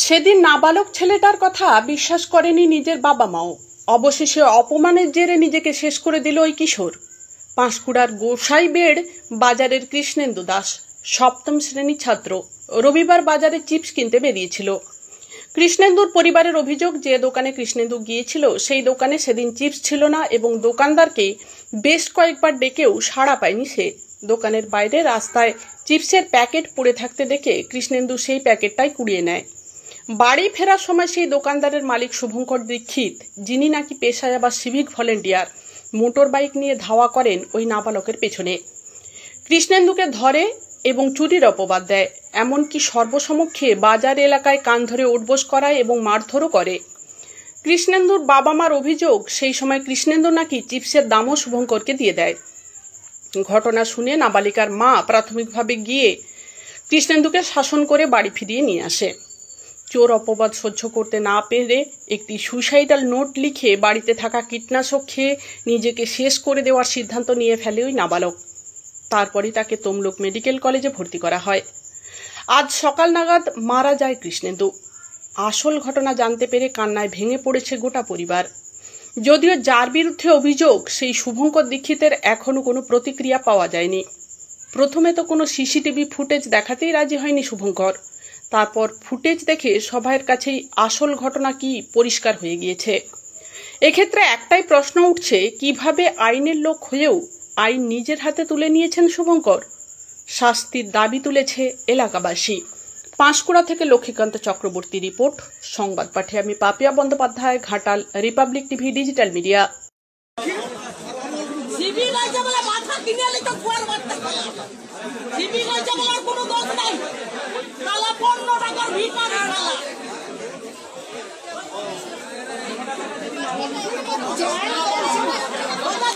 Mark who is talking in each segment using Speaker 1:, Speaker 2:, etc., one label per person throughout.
Speaker 1: সেদিন নাবালক ছেলেটার কথা বিশ্বাস করেনি নিজের বাবা মাও। অবশেষে অপমানের জেরে নিজেকে শেষ করে দিল ওই কিশোর। পাঁশকুড়ার গোসাইবেড় বাজারের কৃষ্ণেন্দু দাস সপ্তম শ্রেণীর ছাত্র। রবিবার বাজারে চিপস কিনতে বেরিয়েছিল। কৃষ্ণেন্দুর পরিবারের অভিযোগ, যে দোকানে কৃষ্ণেন্দু গিয়েছিল সেই দোকানে সেদিন চিপস ছিল না এবং দোকানদারকে বেশ কয়েকবার ডেকেও সাড়া পায়নি সে। দোকানের বাইরে রাস্তায় চিপসের প্যাকেট পড়ে থাকতে দেখে কৃষ্ণেন্দু সেই প্যাকেটটাই কুড়িয়ে নেয়। বাড়ি ফেরার সময় সেই দোকানদারের মালিক শুভঙ্কর দীক্ষিত, যিনি নাকি পেশায় আবার সিভিক ভলেন্টিয়ার, মোটর বাইক নিয়ে ধাওয়া করেন ওই নাবালকের পেছনে। কৃষ্ণেন্দুকে ধরে এবং চুরির অপবাদ দেয়, এমনকি সর্বসমক্ষে বাজার এলাকায় কান ধরে উঠবোস করায় এবং মারধরও করে। কৃষ্ণেন্দুর বাবা মার অভিযোগ, সেই সময় কৃষ্ণেন্দু নাকি চিপসের দামও শুভঙ্করকে দিয়ে দেয়। ঘটনা শুনে নাবালিকার মা প্রাথমিকভাবে গিয়ে কৃষ্ণেন্দুকে শাসন করে বাড়ি ফিরিয়ে নিয়ে আসে। চোর অপবাদ সহ্য করতে না পেরে একটি সুইসাইডাল নোট লিখে বাড়িতে থাকা কীটনাশক খেয়ে নিজেকে শেষ করে দেওয়ার সিদ্ধান্ত নিয়ে ফেলে ওই নাবালক। তারপরই তাকে তমলুক মেডিকেল কলেজে ভর্তি করা হয়। আজ সকাল নাগাদ মারা যায় কৃষ্ণেন্দু। আসল ঘটনা জানতে পেরে কান্নায় ভেঙে পড়েছে গোটা পরিবার। যদিও যার বিরুদ্ধে অভিযোগ সেই শুভঙ্কর দীক্ষিতের এখনো কোনো প্রতিক্রিয়া পাওয়া যায়নি। প্রথমে তো কোনো সিসিটিভি ফুটেজ দেখাতেই রাজি হয়নি শুভঙ্কর। তারপর ফুটেজ দেখে সবার কাছেই আসল ঘটনা কি পরিষ্কার হয়ে গিয়েছে। এক্ষেত্রে একটাই প্রশ্ন উঠছে, কিভাবে আইনের লোক হয়েও আইন নিজের হাতে তুলে নিয়েছেন শুভঙ্কর? শাস্তির দাবি তুলেছে এলাকাবাসী। পাঁশকুড়া থেকে লক্ষ্মীকান্ত চক্রবর্তী রিপোর্ট। সংবাদ পাঠে আমি Papiya Bandyopadhyay, Ghatal, Republic TV digital media.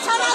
Speaker 2: ছাড়া